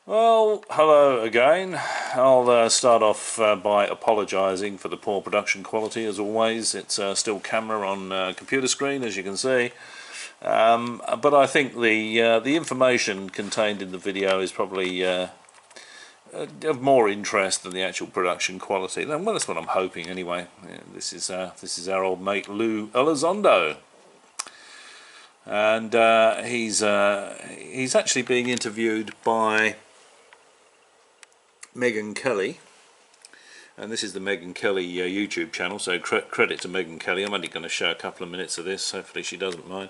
Well, hello again. I'll start off by apologising for the poor production quality as always. It's still camera on computer screen, as you can see. But I think the information contained in the video is probably of more interest than the actual production quality. Well, that's what I'm hoping anyway. Yeah, this is our old mate Lou Elizondo. And he's actually being interviewed by Megan Kelly, and this is the Megan Kelly YouTube channel, so credit to Megan Kelly. I'm only going to show a couple of minutes of this, hopefully she doesn't mind.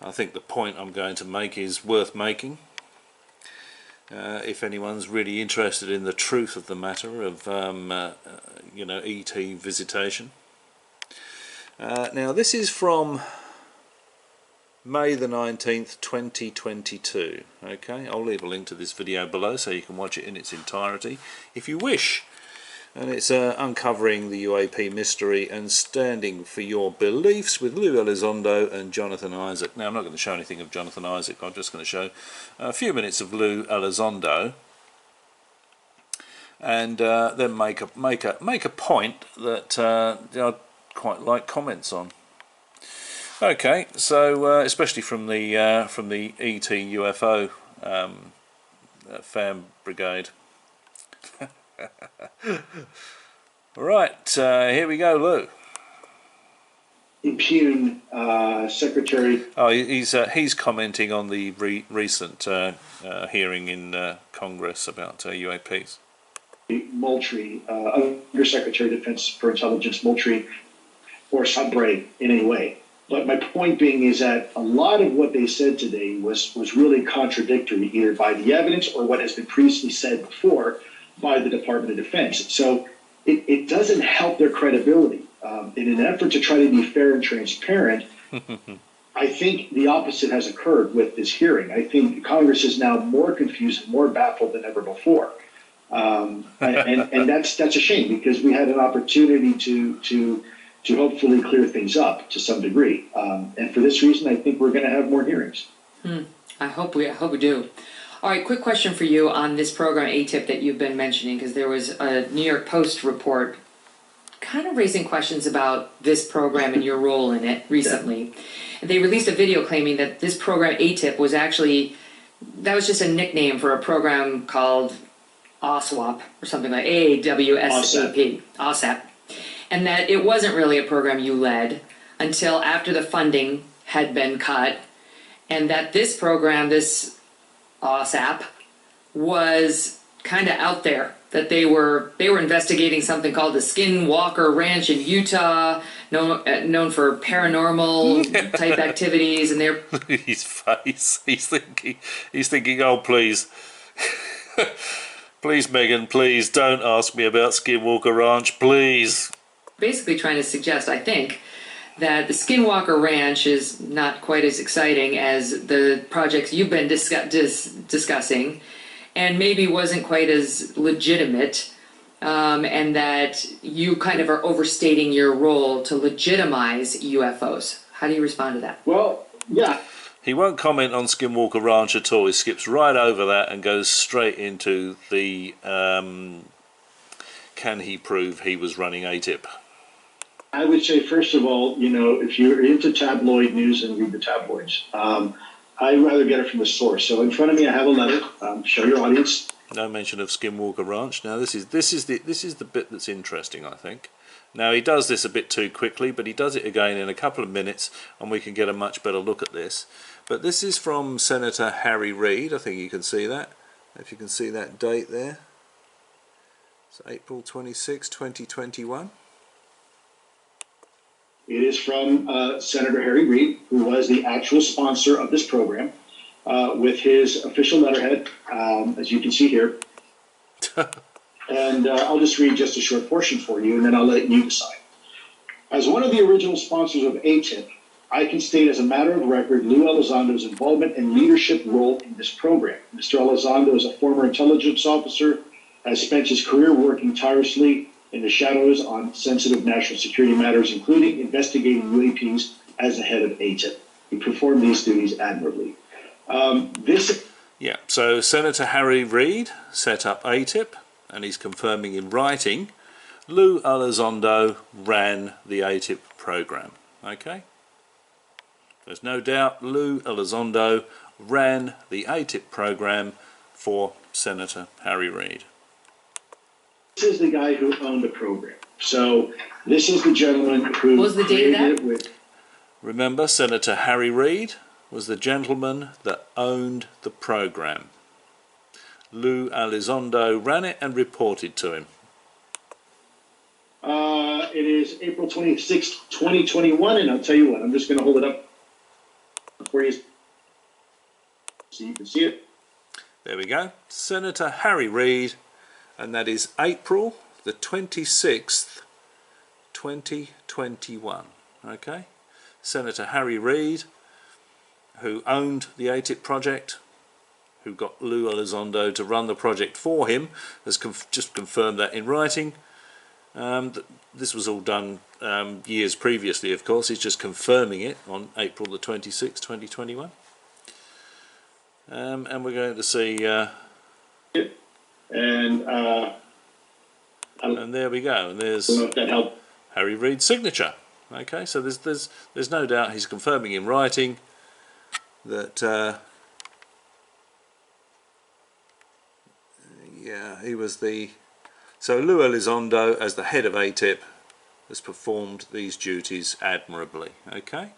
I think the point I'm going to make is worth making. If anyone's really interested in the truth of the matter of ET visitation. Now this is from May the 19th 2022. Okay, I'll leave a link to this video below so you can watch it in its entirety if you wish. And it's uncovering the UAP mystery and standing for your beliefs with Lou Elizondo and Jonathan Isaac. Now I'm not going to show anything of Jonathan Isaac, I'm just going to show a few minutes of Lou Elizondo and then make a point that I'd quite like comments on. Okay, so especially from the ET UFO fan brigade. Right, here we go, Lou. Impugn Secretary. Oh, he's commenting on the recent hearing in Congress about UAPs. Moultrie, Undersecretary of Defense for Intelligence Moultrie, or Subray in any way. But my point being is that a lot of what they said today was really contradictory, either by the evidence or what has been previously said before by the Department of Defense. So it doesn't help their credibility. In an effort to try to be fair and transparent, I think the opposite has occurred with this hearing. I think Congress is now more confused and more baffled than ever before. And that's a shame, because we had an opportunity to hopefully clear things up to some degree. And for this reason, I think we're going to have more hearings. I hope we do. All right, quick question for you on this program ATIP that you've been mentioning, because there was a New York Post report kind of raising questions about this program and your role in it recently. And they released a video claiming that this program ATIP was actually, that was just a nickname for a program called OSWAP or something like AAWSAP. OSAP. And that it wasn't really a program you led until after the funding had been cut, and that this program, this OSAP, was kind of out there, that they were investigating something called the Skinwalker Ranch in Utah, known for paranormal type activities, and they're his face. He's thinking, oh please. Please, Megan, please don't ask me about Skinwalker Ranch, please. Basically trying to suggest, I think, that the Skinwalker Ranch is not quite as exciting as the projects you've been discussing, and maybe wasn't quite as legitimate, and that you kind of are overstating your role to legitimize UFOs. How do you respond to that? Well, yeah. He won't comment on Skinwalker Ranch at all. He skips right over that and goes straight into the can he prove he was running ATIP? I would say, first of all, if you're into tabloid news and read the tabloids, I'd rather get it from the source. So in front of me, I have a letter. Show your audience. No mention of Skinwalker Ranch. Now this is the bit that's interesting, I think. Now he does this a bit too quickly, but he does it again in a couple of minutes, and we can get a much better look at this. But this is from Senator Harry Reid. I think you can see that. If you can see that date there, it's April 26, 2021. It is from Senator Harry Reid, who was the actual sponsor of this program, with his official letterhead, as you can see here. And I'll just read just a short portion for you, and then I'll let you decide. As one of the original sponsors of ATIP, I can state as a matter of record Lou Elizondo's involvement and leadership role in this program. Mr. Elizondo is a former intelligence officer, has spent his career working tirelessly in the shadows on sensitive national security matters, including investigating UAPs as the head of ATIP. He performed these duties admirably. Yeah, so Senator Harry Reid set up ATIP, and he's confirming in writing Lou Elizondo ran the ATIP program. Okay? There's no doubt Lou Elizondo ran the ATIP program for Senator Harry Reid. This is the guy who owned the program. So this is the gentleman who What was the date of created that? it with. Remember, Senator Harry Reid was the gentleman that owned the program. Lou Elizondo ran it and reported to him. It is April 26th, 2021, and I'll tell you what, I'm just going to hold it up for you so you can see it. There we go. Senator Harry Reid, and that is April the 26th, 2021. Okay? Senator Harry Reid, who owned the ATIP project, who got Lou Elizondo to run the project for him, has just confirmed that in writing. This was all done years previously, of course. He's just confirming it on April the 26th, 2021. And we're going to see... And there we go. And there's I don't know if that helped. Harry Reid's signature. Okay, so there's no doubt he's confirming in writing that yeah, he was the... So Lou Elizondo, as the head of ATIP, has performed these duties admirably. Okay.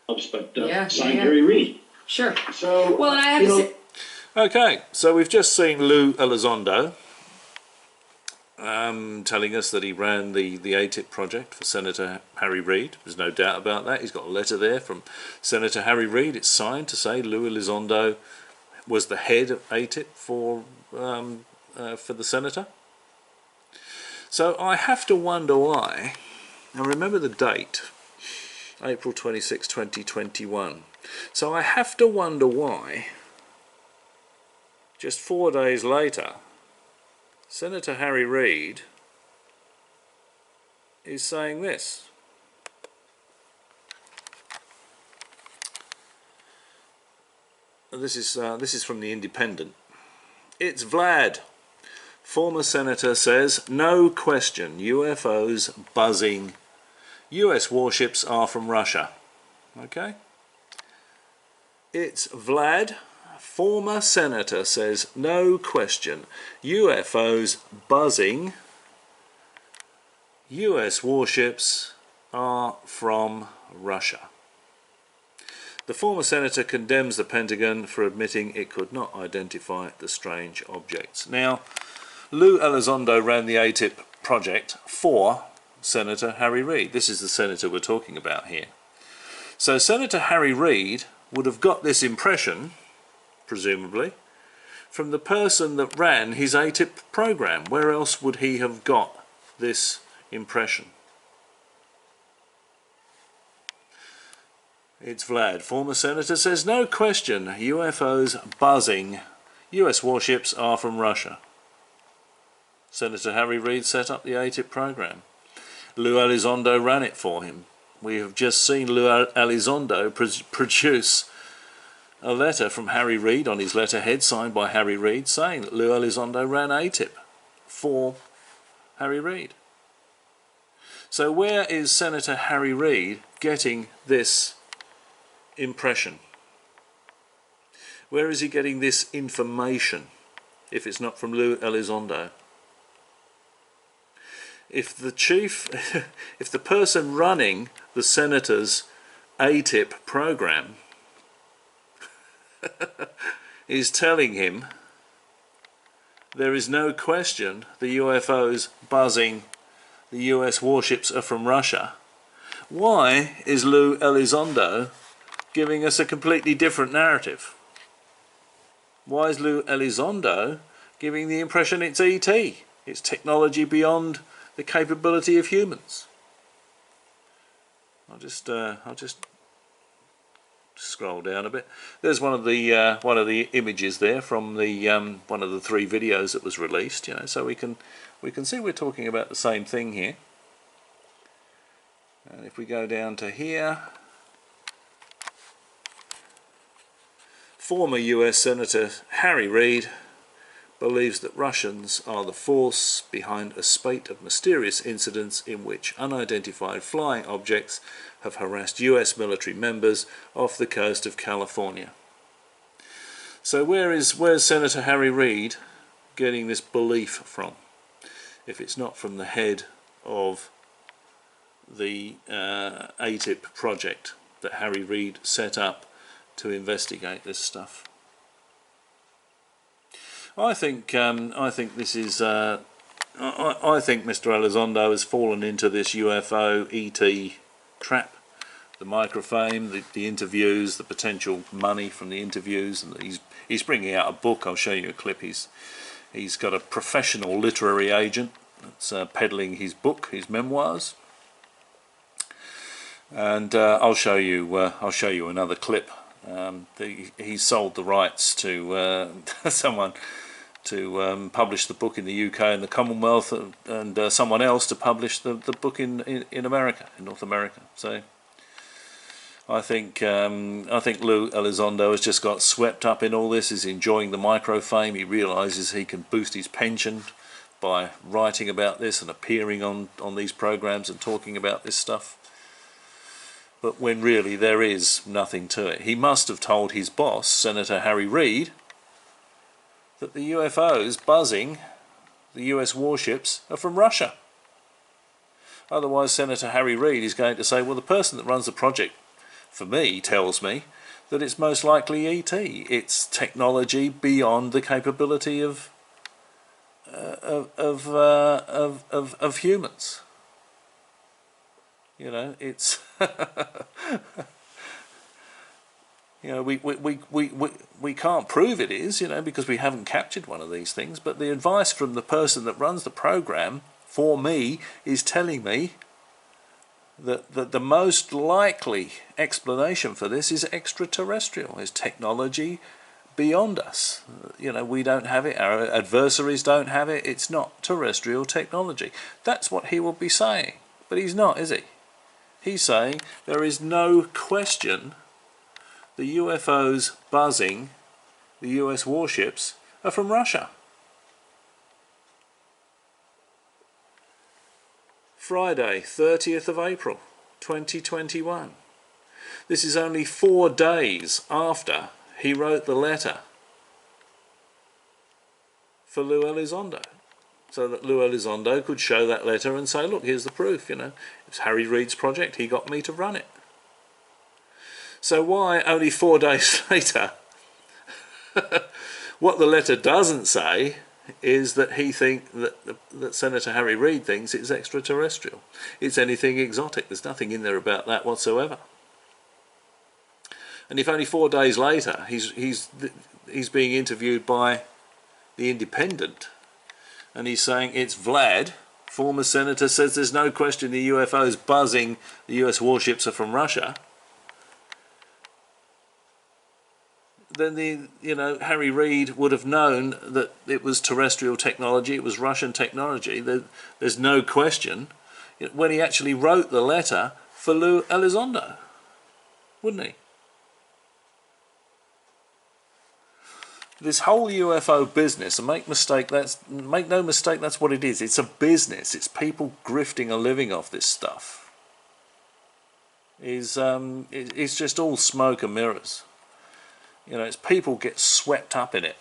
But Yeah, signed yeah. Harry Reid. Sure. So Well, and I have to say, Okay, so we've just seen Lou Elizondo telling us that he ran the ATIP project for Senator Harry Reid. There's no doubt about that. He's got a letter there from Senator Harry Reid. It's signed to say Lou Elizondo was the head of ATIP for the senator. So I have to wonder why. Now remember the date, April 26, 2021. So I have to wonder why, just 4 days later, Senator Harry Reid is saying this. This is from the Independent. It's Vlad. Former senator says, no question, UFOs buzzing. US warships are from Russia. Okay? It's Vlad. Former senator says, no question, UFOs buzzing. US warships are from Russia. The former senator condemns the Pentagon for admitting it could not identify the strange objects. Now, Lou Elizondo ran the ATIP project for Senator Harry Reid. This is the senator we're talking about here. So Senator Harry Reid would have got this impression, presumably, from the person that ran his ATIP program. Where else would he have got this impression? It's Vlad. Former senator says, no question, UFOs buzzing. US warships are from Russia. Senator Harry Reid set up the ATIP program. Lou Elizondo ran it for him. We have just seen Lou Elizondo produce a letter from Harry Reid on his letterhead signed by Harry Reid saying that Lou Elizondo ran ATIP for Harry Reid. So where is Senator Harry Reid getting this impression? Where is he getting this information if it's not from Lou Elizondo? If the person running the senator's ATIP program is telling him there is no question the UFOs buzzing, the US warships are from Russia, why is Lou Elizondo giving us a completely different narrative? Why is Lou Elizondo giving the impression it's ET? It's technology beyond the capability of humans. I'll just scroll down a bit. There's one of the images there from the one of the 3 videos that was released. You know, so we can see we're talking about the same thing here. And if we go down to here, Former US Senator Harry Reid believes that Russians are the force behind a spate of mysterious incidents in which unidentified flying objects have harassed US military members off the coast of California. So where's Senator Harry Reid getting this belief from, if it's not from the head of the ATIP project that Harry Reid set up to investigate this stuff? I think this is. I think Mr. Elizondo has fallen into this UFO ET trap. The microfilm, the interviews, the potential money from the interviews, and he's bringing out a book. I'll show you a clip. He's got a professional literary agent that's peddling his book, his memoirs, and I'll show you another clip. He sold the rights to someone to publish the book in the UK and the Commonwealth, and someone else to publish the book in America, in North America. So I think Lou Elizondo has just got swept up in all this. He's enjoying the microfame. He realises he can boost his pension by writing about this and appearing on these programs and talking about this stuff. But when really there is nothing to it. He must have told his boss, Senator Harry Reid, that the UFOs buzzing the US warships are from Russia. Otherwise Senator Harry Reid is going to say, well, the person that runs the project for me tells me that it's most likely ET. It's technology beyond the capability of humans. You know, it's you know, we can't prove it is, you know, because we haven't captured one of these things, but the advice from the person that runs the program for me is telling me that the most likely explanation for this is extraterrestrial, is technology beyond us. You know, we don't have it, our adversaries don't have it, it's not terrestrial technology. That's what he will be saying, but he's not, is he? He's saying there is no question the UFOs buzzing the US warships are from Russia. Friday, 30th of April, 2021. This is only 4 days after he wrote the letter for Lou Elizondo, so that Lou Elizondo could show that letter and say, look, here's the proof, you know, it's Harry Reid's project, he got me to run it. So why only 4 days later? What the letter doesn't say is that that Senator Harry Reid thinks it's extraterrestrial. It's anything exotic. There's nothing in there about that whatsoever. And if only 4 days later he's being interviewed by The Independent, and he's saying it's Vlad, former senator, says there's no question the UFOs buzzing the US warships are from Russia, then Harry Reid would have known that it was terrestrial technology, it was Russian technology. There's no question when he actually wrote the letter for Lou Elizondo, wouldn't he? This whole UFO business, and make no mistake, that's what it is. It's a business. It's people grifting a living off this stuff. It's just all smoke and mirrors. You know, it's people get swept up in it.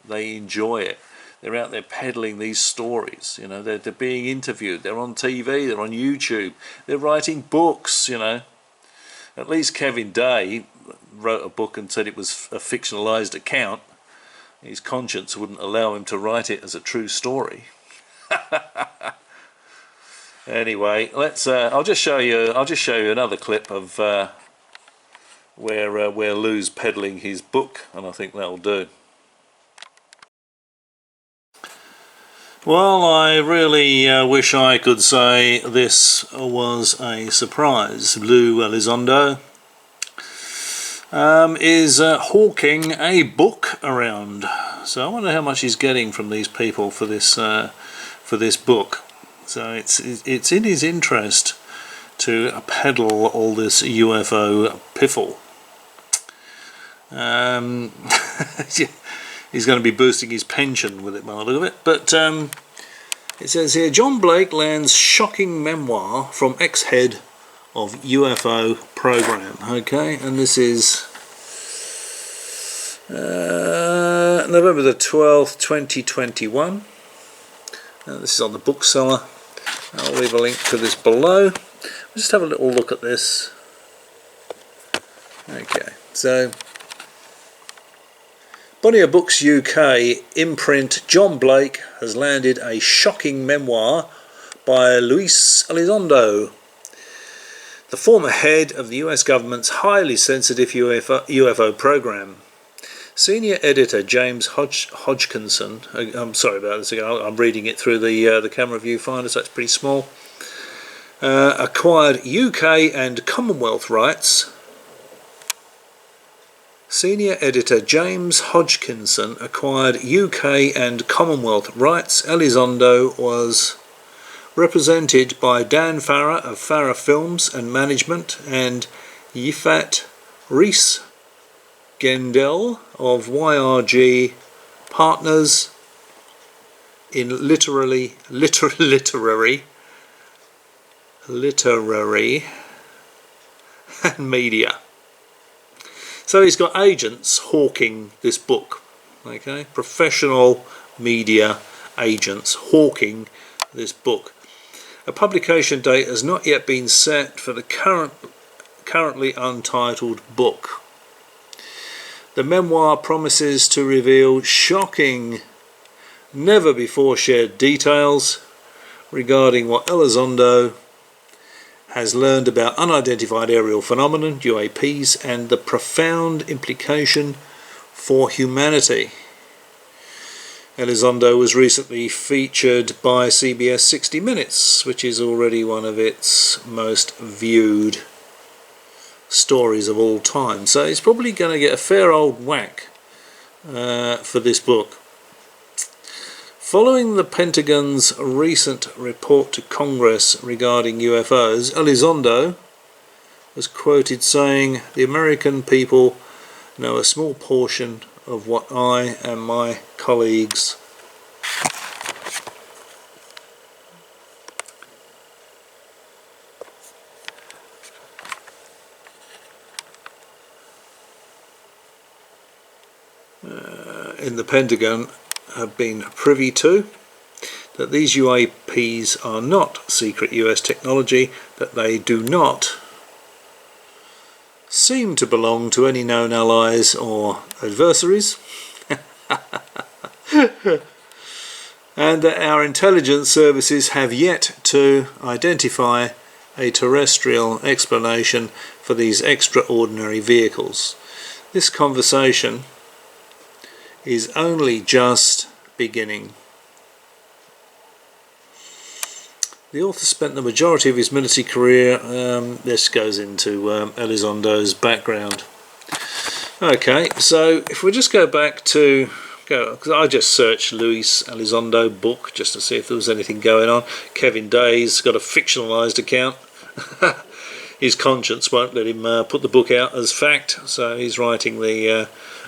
They enjoy it. They're out there peddling these stories. You know, they're being interviewed. They're on TV. They're on YouTube. They're writing books. You know, at least Kevin Day wrote a book and said it was a fictionalized account. His conscience wouldn't allow him to write it as a true story. Anyway, let's. I'll just show you another clip of where Lou's peddling his book, and I think that'll do. Well, I really wish I could say this was a surprise. Lou Elizondo is hawking a book around, so I wonder how much he's getting from these people for this book. So it's in his interest to peddle all this UFO piffle. He's going to be boosting his pension with it by the look of it. But it says here, John Blake lands shocking memoir from ex-head of UFO program. Okay, and this is November the 12th, 2021. This is on the bookseller. I'll leave a link to this below. Just have a little look at this. Okay, so Bonnier Books UK imprint John Blake has landed a shocking memoir by Lou Elizondo, the former head of the US government's highly sensitive UFO program. Senior editor James Hodgkinson, I'm sorry about this, I'm reading it through the camera viewfinder, so it's pretty small, acquired UK and Commonwealth rights. Senior editor James Hodgkinson acquired UK and Commonwealth rights. Elizondo was represented by Dan Farrer of Farrer Films and Management and Yifat Rees Gendel of YRG Partners in literary and media. So he's got agents hawking this book, okay? Professional media agents hawking this book. A publication date has not yet been set for the currently untitled book. The memoir promises to reveal shocking, never before shared details regarding what Elizondo has learned about unidentified aerial phenomenon, UAPs, and the profound implication for humanity. Elizondo was recently featured by CBS 60 Minutes, which is already one of its most viewed stories of all time. So it's probably going to get a fair old whack for this book. Following the Pentagon's recent report to Congress regarding UFOs, Elizondo was quoted saying, "The American people know a small portion of what I and my colleagues in the Pentagon have been privy to, that these UAPs are not secret US technology, that they do not seem to belong to any known allies or adversaries, and that our intelligence services have yet to identify a terrestrial explanation for these extraordinary vehicles. This conversation is only just beginning." The author spent the majority of his military career, this goes into Elizondo's background. Okay, so if we just go back to, because I just searched Louis Elizondo book just to see if there was anything going on. Kevin Day's got a fictionalised account. His conscience won't let him put the book out as fact, so he's writing a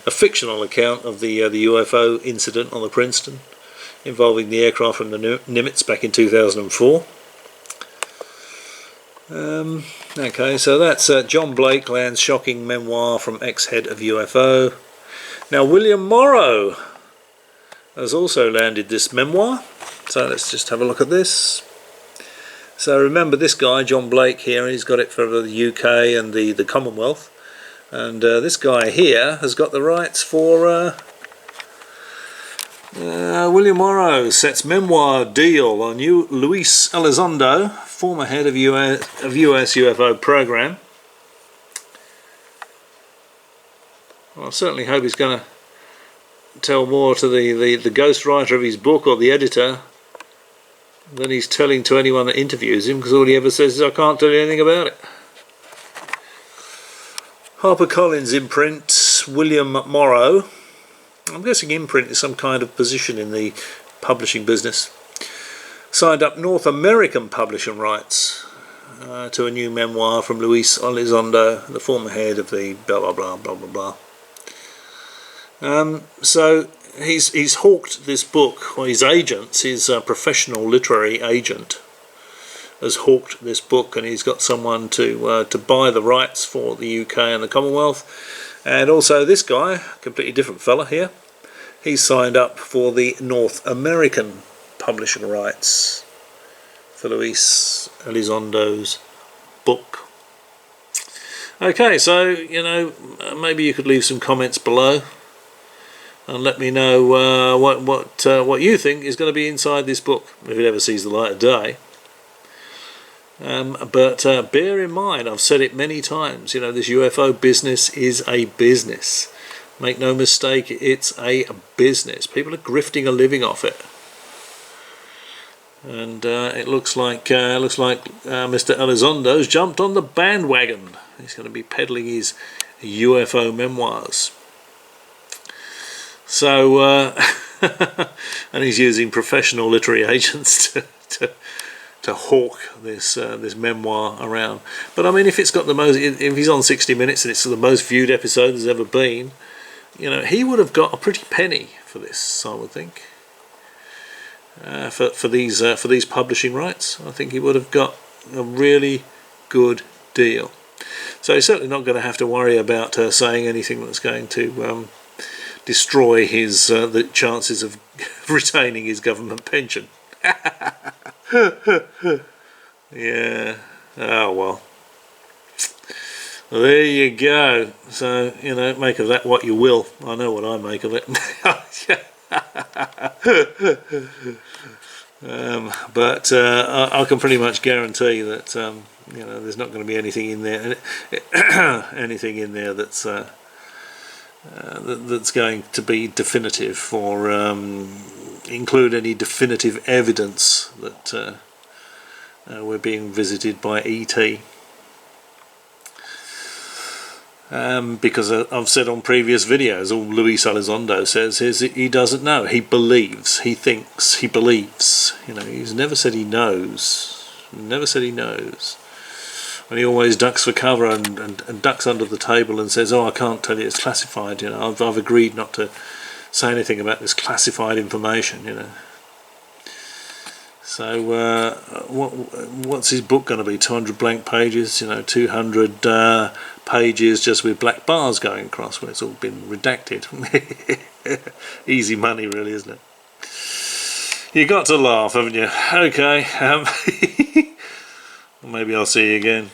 fictional account of the UFO incident on the Princeton involving the aircraft from the Nimitz back in 2004. Okay, so that's John Blake lands shocking memoir from ex-head of UFO. Now William Morrow has also landed this memoir, so let's just have a look at this. So remember this guy, John Blake here, he's got it for the UK and the Commonwealth, and this guy here has got the rights for William Morrow sets memoir deal on Luis Elizondo, former head of US UFO program. Well, I certainly hope he's going to tell more to the ghostwriter of his book or the editor than he's telling to anyone that interviews him, because all he ever says is, "I can't tell you anything about it." HarperCollins imprint William Morrow. I'm guessing imprint is some kind of position in the publishing business. Signed up North American publishing rights to a new memoir from Luis Elizondo, the former head of the blah blah blah blah blah blah. So he's hawked this book, or his agents, his professional literary agent has hawked this book, and he's got someone to buy the rights for the UK and the Commonwealth. And also this guy, completely different fella here, he's signed up for the North American publishing rights for Lou Elizondo's book. Okay, so maybe you could leave some comments below and let me know what you think is going to be inside this book if it ever sees the light of day. But bear in mind, I've said it many times, this UFO business is a business. Make no mistake, it's a business. People are grifting a living off it. And it looks like Mr. Elizondo's jumped on the bandwagon. He's going to be peddling his UFO memoirs. So, and he's using professional literary agents to hawk this memoir around. But I mean, if it's got the most, if he's on 60 Minutes and it's the most viewed episode there's ever been, he would have got a pretty penny for this, I would think. For these publishing rights, I think he would have got a really good deal. So he's certainly not going to have to worry about saying anything that's going to destroy his the chances of retaining his government pension. Yeah. Oh well. There you go. So make of that what you will. I know what I make of it. But I can pretty much guarantee that there's not going to be anything in there, that's that's going to be definitive or include any definitive evidence that we're being visited by ET. Because I've said on previous videos, all Lou Elizondo says is he doesn't know. He believes, he thinks, he believes. He's never said he knows. Never said he knows. And he always ducks for cover and ducks under the table and says, "Oh, I can't tell you, it's classified. I've agreed not to say anything about this classified information." So what's his book going to be? 200 blank pages? 200 pages just with black bars going across where it's all been redacted. Easy money, really, isn't it? You got to laugh, haven't you? Okay. Maybe I'll see you again.